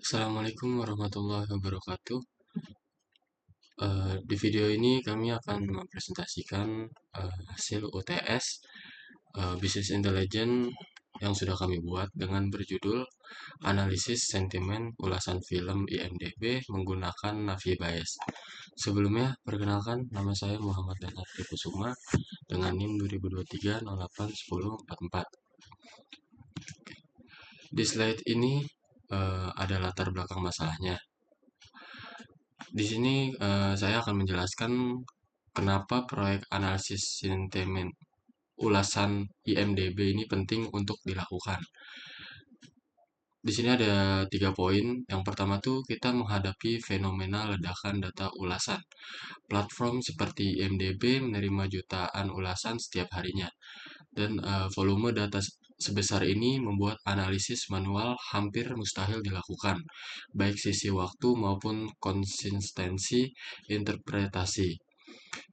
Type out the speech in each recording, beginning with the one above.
Assalamualaikum warahmatullahi wabarakatuh. Di video ini kami akan mempresentasikan hasil UTS Business Intelligence yang sudah kami buat dengan berjudul Analisis Sentimen Ulasan Film IMDb menggunakan Navi Bayes. Sebelumnya, perkenalkan nama saya Muhammad Danar Kusuma dengan NIM 2023 08 10 44. Di slide ini ada latar belakang masalahnya. Di sini saya akan menjelaskan kenapa proyek analisis sentimen ulasan IMDb ini penting untuk dilakukan. Di sini ada 3 poin. Yang pertama tuh kita menghadapi fenomena ledakan data ulasan. Platform seperti IMDb menerima jutaan ulasan setiap harinya. Dan volume data sebesar ini membuat analisis manual hampir mustahil dilakukan, baik sisi waktu maupun konsistensi interpretasi.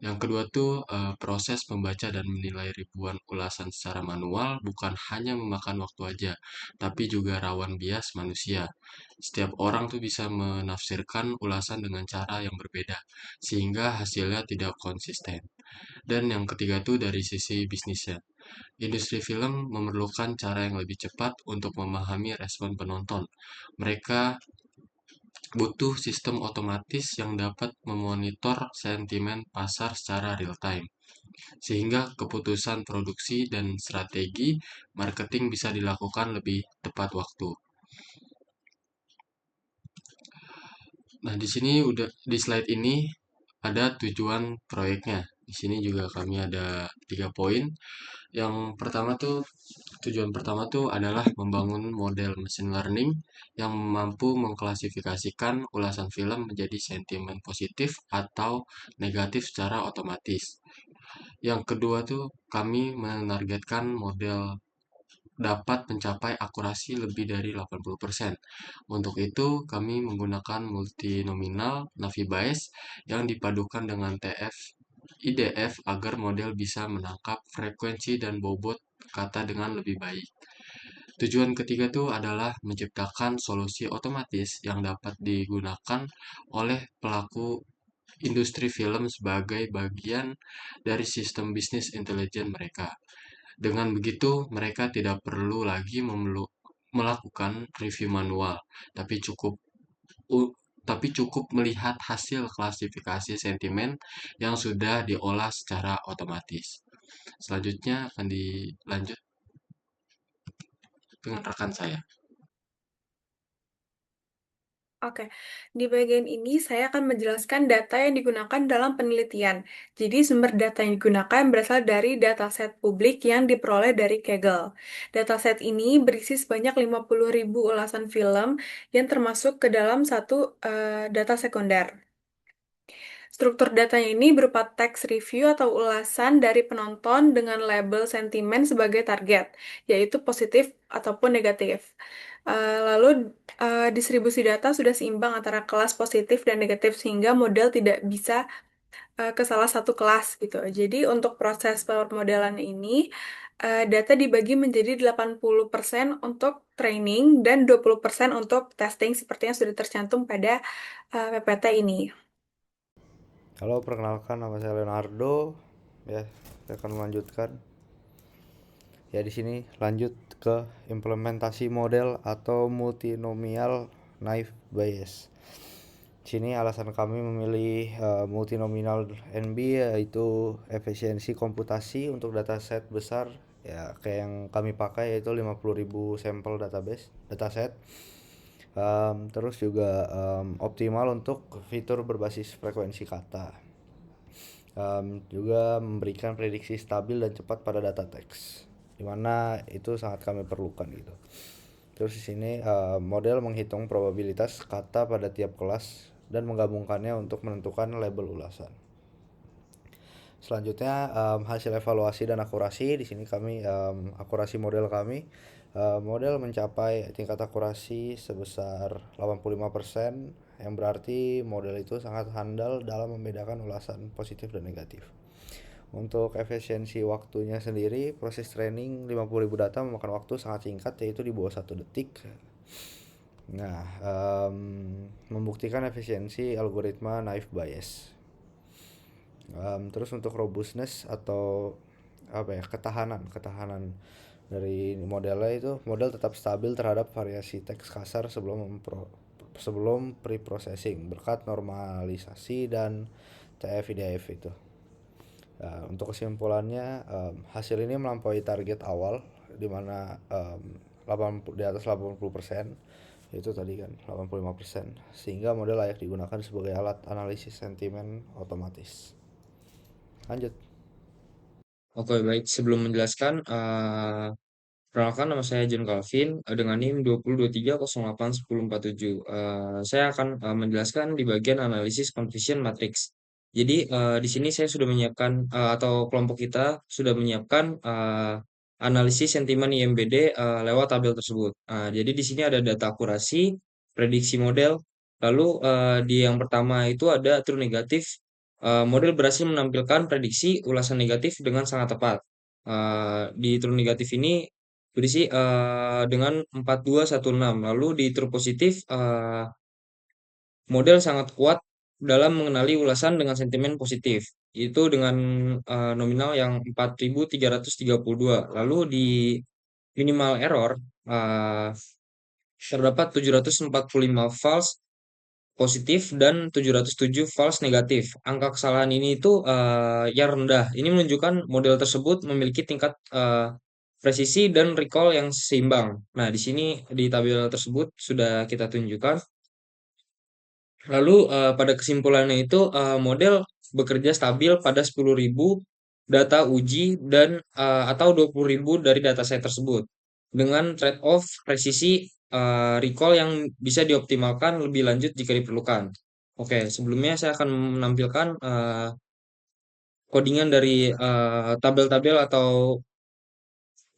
Yang kedua tuh proses membaca dan menilai ribuan ulasan secara manual bukan hanya memakan waktu aja, tapi juga rawan bias manusia. Setiap orang tuh bisa menafsirkan ulasan dengan cara yang berbeda, sehingga hasilnya tidak konsisten. Dan yang ketiga tuh dari sisi bisnisnya. Industri film memerlukan cara yang lebih cepat untuk memahami respon penonton. Mereka butuh sistem otomatis yang dapat memonitor sentimen pasar secara real time, sehingga keputusan produksi dan strategi marketing bisa dilakukan lebih tepat waktu. Nah, di sini udah di slide ini ada tujuan proyeknya. Di sini juga kami ada 3 poin. Yang pertama tuh tujuan pertama tuh adalah membangun model machine learning yang mampu mengklasifikasikan ulasan film menjadi sentimen positif atau negatif secara otomatis. Yang kedua tuh kami menargetkan model dapat mencapai akurasi lebih dari 80%. Untuk itu, kami menggunakan multinominal Navi Bayes yang dipadukan dengan TF IDF agar model bisa menangkap frekuensi dan bobot kata dengan lebih baik. Tujuan ketiga itu adalah menciptakan solusi otomatis yang dapat digunakan oleh pelaku industri film sebagai bagian dari sistem bisnis intelijen mereka. Dengan begitu, mereka tidak perlu lagi melakukan review manual, tapi cukup melihat hasil klasifikasi sentimen yang sudah diolah secara otomatis. Selanjutnya akan dilanjut dengan rekan saya. Oke, di bagian ini saya akan menjelaskan data yang digunakan dalam penelitian. Jadi sumber data yang digunakan berasal dari dataset publik yang diperoleh dari Kaggle. Dataset ini berisi sebanyak 50.000 ulasan film yang termasuk ke dalam satu data sekunder. Struktur datanya ini berupa teks review atau ulasan dari penonton dengan label sentimen sebagai target, yaitu positif ataupun negatif. Lalu distribusi data sudah seimbang antara kelas positif dan negatif sehingga model tidak bisa ke salah satu kelas gitu. Jadi untuk proses pemodelan ini data dibagi menjadi 80% untuk training dan 20% untuk testing seperti yang sudah tercantum pada PPT ini. Halo, perkenalkan nama saya Leonardo. Ya, saya akan melanjutkan. Ya, di sini lanjut ke implementasi model atau multinomial naive Bayes. Di sini alasan kami memilih multinomial NB yaitu efisiensi komputasi untuk dataset besar. Ya, kayak yang kami pakai yaitu 50.000 sampel dataset. Terus juga optimal untuk fitur berbasis frekuensi kata. Juga memberikan prediksi stabil dan cepat pada data teks, dimana itu sangat kami perlukan gitu. Terus di sini model menghitung probabilitas kata pada tiap kelas dan menggabungkannya untuk menentukan label ulasan. Selanjutnya hasil evaluasi dan akurasi. Di sini kami akurasi model kami. Model mencapai tingkat akurasi sebesar 85%, yang berarti model itu sangat handal dalam membedakan ulasan positif dan negatif. Untuk efisiensi waktunya sendiri, proses training 50.000 data memakan waktu sangat singkat, yaitu di bawah 1 detik. Nah, membuktikan efisiensi algoritma naive Bayes. Terus untuk robustness atau apa ya, ketahanan dari modelnya, itu model tetap stabil terhadap variasi teks kasar sebelum pre-processing berkat normalisasi dan TF-IDF itu. Nah, untuk kesimpulannya, hasil ini melampaui target awal di mana di atas 80%, itu tadi kan 85%, sehingga model layak digunakan sebagai alat analisis sentimen otomatis. Lanjut. Oke, baik. Sebelum menjelaskan, perkenalkan nama saya John Calvin dengan NIM 2023081047. Saya akan menjelaskan di bagian analisis confusion matrix. Jadi di sini saya sudah menyiapkan atau kelompok kita sudah menyiapkan analisis sentimen IMBD lewat tabel tersebut. Jadi di sini ada data akurasi, prediksi model. Lalu di yang pertama itu ada true negatif. Model berhasil menampilkan prediksi ulasan negatif dengan sangat tepat. Di true negatif ini berisi dengan 4216. Lalu di true positif model sangat kuat dalam mengenali ulasan dengan sentimen positif. Itu dengan nominal yang 4332. Lalu di minimal error eh, terdapat 745 false positif dan 707 false negatif. Angka kesalahan ini itu yang rendah. Ini menunjukkan model tersebut memiliki tingkat presisi dan recall yang seimbang. Nah, di sini di tabel tersebut sudah kita tunjukkan. Lalu pada kesimpulannya itu model bekerja stabil pada 10.000 data uji dan atau 20.000 dari dataset tersebut dengan trade-off presisi recall yang bisa dioptimalkan lebih lanjut jika diperlukan. Oke, sebelumnya saya akan menampilkan codingan dari tabel-tabel atau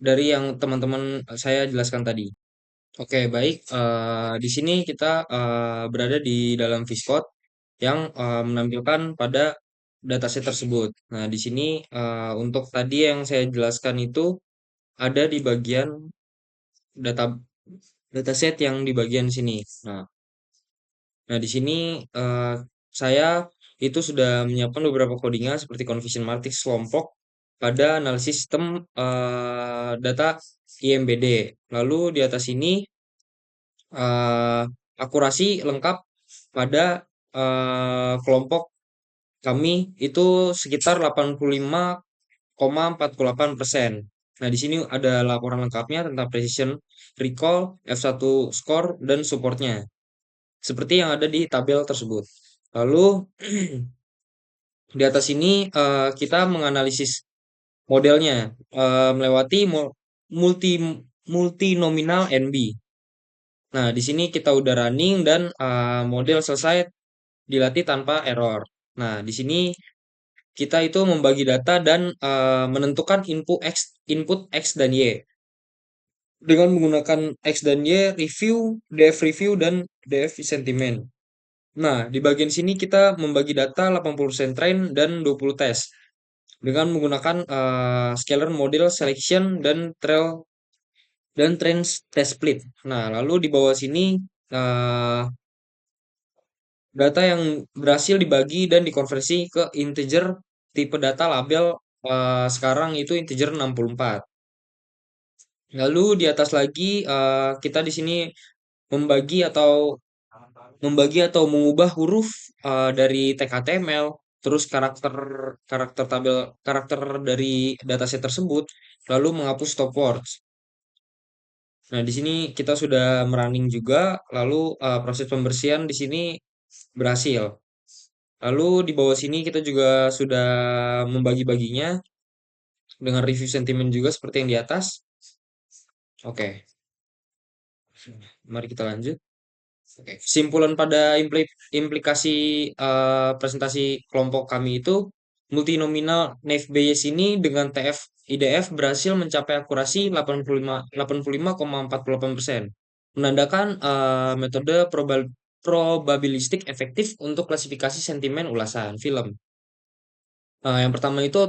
dari yang teman-teman saya jelaskan tadi. Oke, baik. Di sini kita berada di dalam Viscode yang menampilkan pada dataset tersebut. Nah, di sini untuk tadi yang saya jelaskan itu ada di bagian data dataset yang di bagian sini. Nah, di sini saya itu sudah menyiapkan beberapa codingan seperti confusion matrix kelompok pada analisis sistem data IMBD. Lalu di atas ini eh, akurasi lengkap pada kelompok kami itu sekitar 85,48%. Nah, di sini ada laporan lengkapnya tentang precision, recall, F1 score, dan supportnya. Seperti yang ada di tabel tersebut. Lalu, di atas ini kita menganalisis modelnya melewati multi multinominal NB. Nah, di sini kita udah running dan model selesai dilatih tanpa error. Nah, di sini kita itu membagi data dan menentukan input X dan Y dengan menggunakan X dan Y review, DF review dan DF sentiment. Nah, di bagian sini kita membagi data 80% train dan 20 tes dengan menggunakan scalar model selection dan train test split. Nah, lalu di bawah sini eh, data yang berhasil dibagi dan dikonversi ke integer tipe data label sekarang itu integer 64. Lalu di atas lagi kita di sini membagi atau mengubah huruf dari TKTML, terus karakter dari dataset tersebut, lalu menghapus stop words. Nah, di sini kita sudah merunning juga, lalu proses pembersihan di sini berhasil. Lalu di bawah sini kita juga sudah membagi-baginya dengan review sentimen juga seperti yang di atas. Oke, mari kita lanjut. Oke, kesimpulan pada implikasi presentasi kelompok kami itu multinominal naive Bayes ini dengan TF IDF berhasil mencapai akurasi 85,48%, menandakan metode probabilistik efektif untuk klasifikasi sentimen ulasan film. Yang pertama itu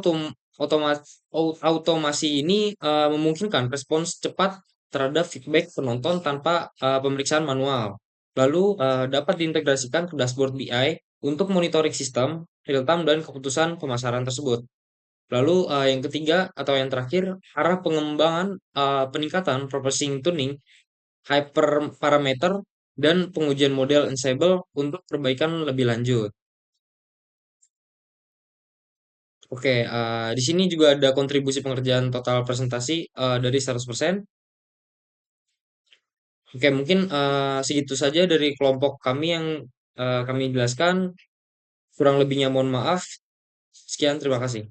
otomasi ini memungkinkan respons cepat terhadap feedback penonton tanpa pemeriksaan manual. Lalu dapat diintegrasikan ke dashboard BI untuk monitoring sistem, real time, dan keputusan pemasaran tersebut. Lalu yang ketiga atau yang terakhir, arah pengembangan peningkatan processing tuning, hyperparameter, dan pengujian model Ensemble untuk perbaikan lebih lanjut. Oke, di sini juga ada kontribusi pengerjaan total presentasi dari 100%. Oke, mungkin segitu saja dari kelompok kami yang kami jelaskan. Kurang lebihnya mohon maaf. Sekian, terima kasih.